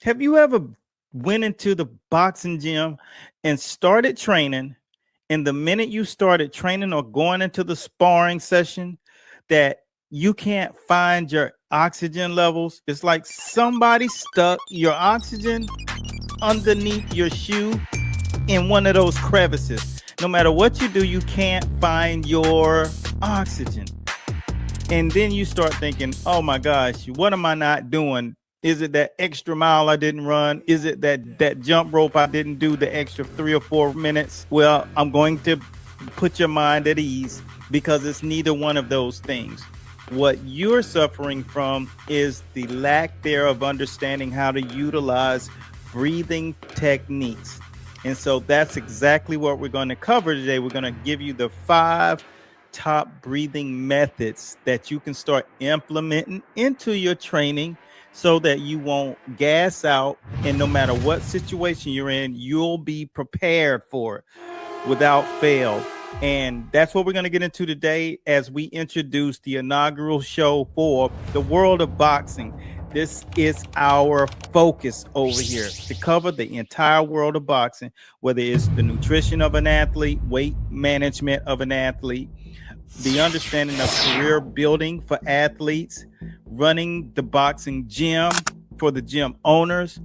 Have you ever went into the boxing gym and started training, and the minute you started training or going into the sparring session, that you can't find your oxygen levels? It's like somebody stuck your oxygen underneath your shoe in one of those crevices. No matter what you do, you can't find your oxygen. And then you start thinking, oh my gosh, what am I not doing? Is it that extra mile I didn't run? Is it that jump rope I didn't do the extra 3 or 4 minutes? Well, I'm going to put your mind at ease, because it's neither one of those things. What you're suffering from is the lack there of understanding how to utilize breathing techniques. And so that's exactly what we're going to cover today. We're going to give you the 5 top breathing methods that you can start implementing into your training so that you won't gas out. And no matter what situation you're in, you'll be prepared for it without fail. And that's what we're going to get into today as we introduce the inaugural show for the world of boxing. This is our focus over here, to cover the entire world of boxing, whether it's the nutrition of an athlete, weight management of an athlete, the understanding of career building for athletes, running the boxing gym for the gym owners,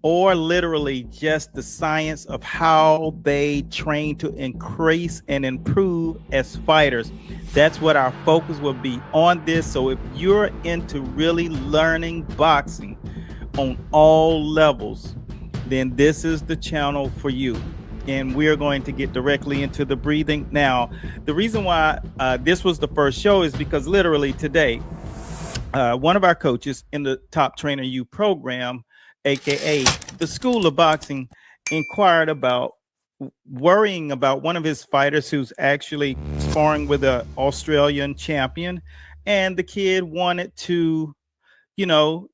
or literally just the science of how they train to increase and improve as fighters. That's what our focus will be on this. So if you're into really learning boxing on all levels, then this is the channel for you. And we're going to get directly into the breathing. Now, the reason why this was the first show is because literally today, one of our coaches in the Top Trainer U program, aka the School of Boxing, inquired about worrying about one of his fighters who's actually sparring with an Australian champion, and the kid wanted to,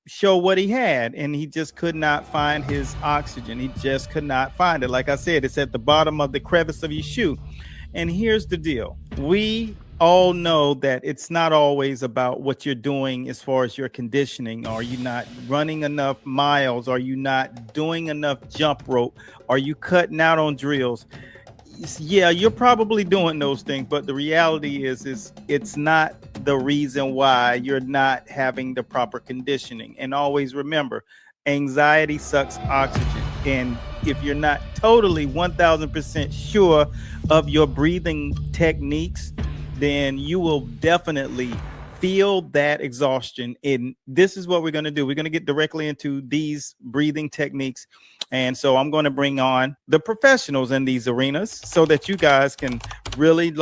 show what he had, and he just could not find his oxygen. He just could not find it. Like I said, it's at the bottom of the crevice of your shoe. And here's the deal. We all know that it's not always about what you're doing as far as your conditioning. Are you not running enough miles? Are you not doing enough jump rope? Are you cutting out on drills? Yeah, you're probably doing those things, but the reality is it's not the reason why you're not having the proper conditioning. And always remember, anxiety sucks oxygen. And if you're not totally 1000% sure of your breathing techniques, then you will definitely feel that exhaustion. And this is what we're going to do. We're going to get directly into these breathing techniques. And so I'm going to bring on the professionals in these arenas so that you guys can really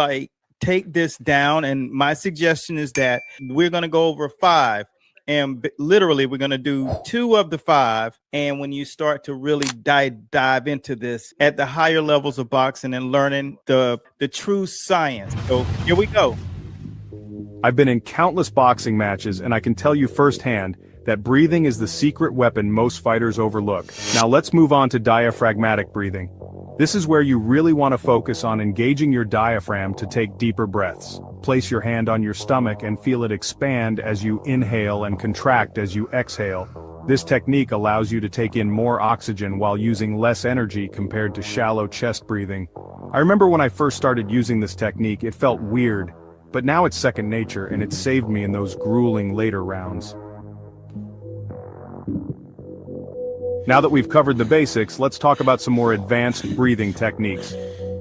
take this down. And my suggestion is that we're going to go over 5. And literally, we're going to do 2 of the 5. And when you start to really dive into this at the higher levels of boxing and learning the true science. So here we go. I've been in countless boxing matches, and I can tell you firsthand that breathing is the secret weapon most fighters overlook. Now let's move on to diaphragmatic breathing. This is where you really want to focus on engaging your diaphragm to take deeper breaths. Place your hand on your stomach and feel it expand as you inhale and contract as you exhale. This technique allows you to take in more oxygen while using less energy compared to shallow chest breathing. I remember when I first started using this technique, it felt weird, but now it's second nature, and it saved me in those grueling later rounds. Now that we've covered the basics, let's talk about some more advanced breathing techniques.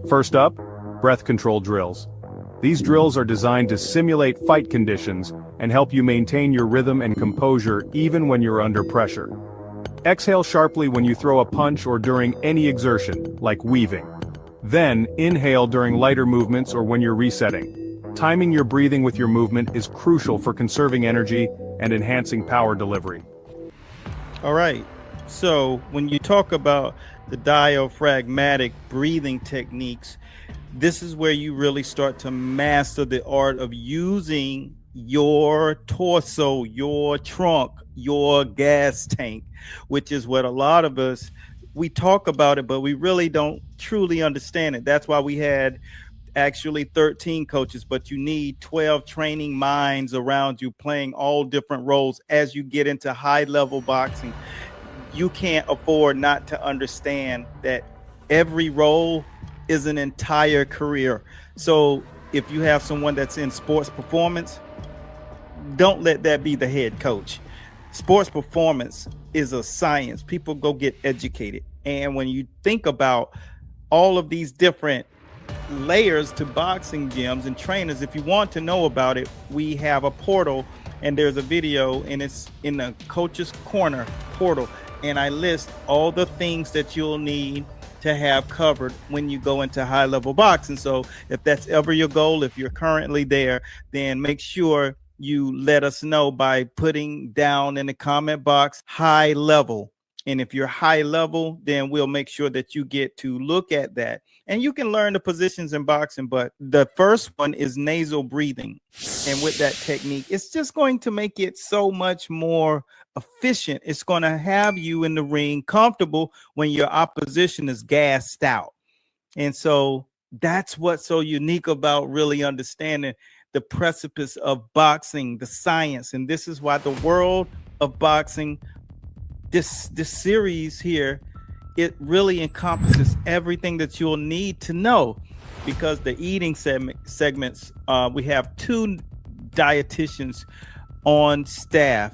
First up, breath control drills. These drills are designed to simulate fight conditions and help you maintain your rhythm and composure even when you're under pressure. Exhale sharply when you throw a punch or during any exertion, like weaving. Then, inhale during lighter movements or when you're resetting. Timing your breathing with your movement is crucial for conserving energy and enhancing power delivery. All right. So when you talk about the diaphragmatic breathing techniques, this is where you really start to master the art of using your torso, your trunk, your gas tank, which is what a lot of us, we talk about it, but we really don't truly understand it. That's why we had actually 13 coaches, but you need 12 training minds around you playing all different roles as you get into high level boxing. you can't afford not to understand that every role is an entire career. So if you have someone that's in sports performance, don't let that be the head coach. Sports performance is a science. People go get educated. And when you think about all of these different layers to boxing gyms and trainers, if you want to know about it, we have a portal, and there's a video, and it's in the Coach's Corner portal, and I list all the things that you'll need to have covered when you go into high level boxing. So if that's ever your goal, if you're currently there, then make sure you let us know by putting down in the comment box high level. And if you're high level, then we'll make sure that you get to look at that. And you can learn the positions in boxing, but the first one is nasal breathing. And with that technique, it's just going to make it so much more efficient. It's going to have you in the ring comfortable when your opposition is gassed out. And so that's what's so unique about really understanding the precipice of boxing, the science. And this is why the world of boxing, this series here, it really encompasses everything that you'll need to know, because the eating segments, we have 2 dietitians on staff,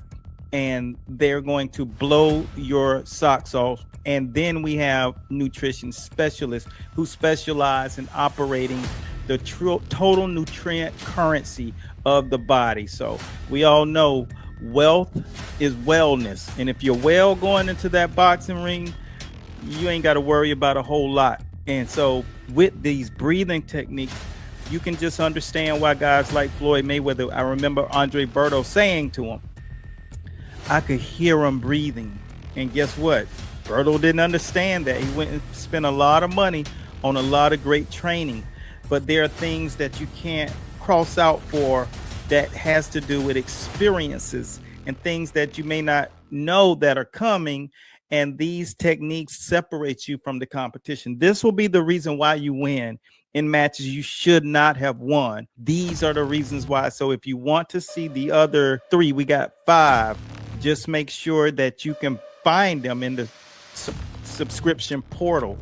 and they're going to blow your socks off. And then we have nutrition specialists who specialize in operating the total nutrient currency of the body. So we all know wealth is wellness. And if you're well going into that boxing ring, you ain't got to worry about a whole lot. And so with these breathing techniques, you can just understand why guys like Floyd Mayweather, I remember Andre Berto saying to him, I could hear him breathing. And guess what? Berto didn't understand that. He went and spent a lot of money on a lot of great training. But there are things that you can't cross out for that has to do with experiences and things that you may not know that are coming. And these techniques separate you from the competition. This will be the reason why you win in matches you should not have won. These are the reasons why. So if you want to see the other 3, we got 5, just make sure that you can find them in the subscription portal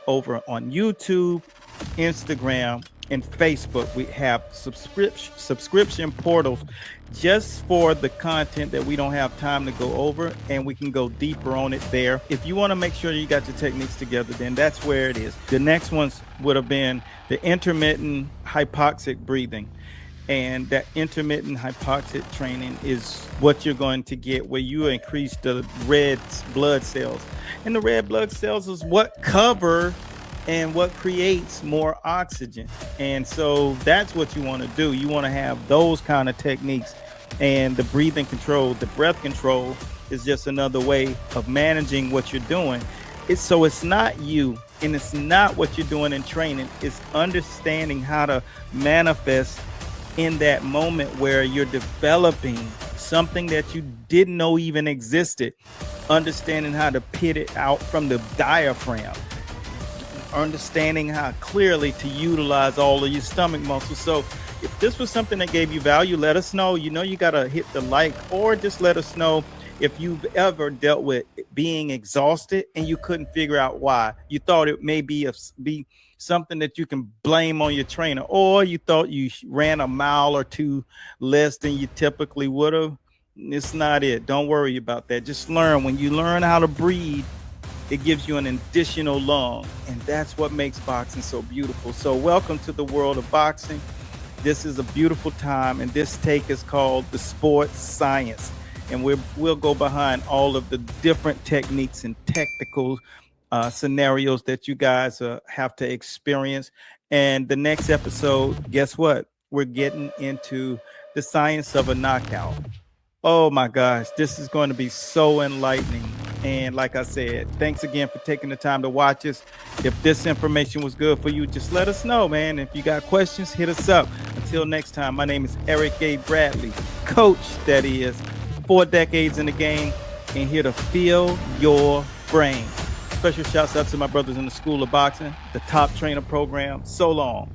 over on YouTube, Instagram, and Facebook. We have subscription portals just for the content that we don't have time to go over, and we can go deeper on it there. If you want to make sure you got your techniques together, then that's where it is. The next ones would have been the intermittent hypoxic breathing. And that intermittent hypoxic training is what you're going to get, where you increase the red blood cells. And the red blood cells is what cover and what creates more oxygen. And so that's what you want to do. You want to have those kind of techniques. And the breathing control, the breath control, is just another way of managing what you're doing. It's not you, and it's not what you're doing in training. It's understanding how to manifest in that moment where you're developing something that you didn't know even existed. Understanding how to pit it out from the diaphragm. Understanding how clearly to utilize all of your stomach muscles. So if this was something that gave you value, let us know. You know, you got to hit the like, or just let us know if you've ever dealt with being exhausted and you couldn't figure out why. You thought it may be something that you can blame on your trainer, or you thought you ran a mile or 2 less than you typically would have. It's not it. Don't worry about that. Just learn. When you learn how to breathe, it gives you an additional lung, and that's what makes boxing so beautiful. So welcome to the world of boxing. This is a beautiful time, and this take is called the sports science, and we'll go behind all of the different techniques and technical scenarios that you guys have to experience. And the next episode, guess what? We're getting into the science of a knockout. Oh my gosh, this is going to be so enlightening. And like I said, thanks again for taking the time to watch us. If this information was good for you, just let us know, man. If you got questions, hit us up. Until next time, my name is Eric A. Bradley, coach, that is, 4 decades in the game, and here to fill your brain. Special shouts out to my brothers in the School of Boxing, the Top Trainer program. So long.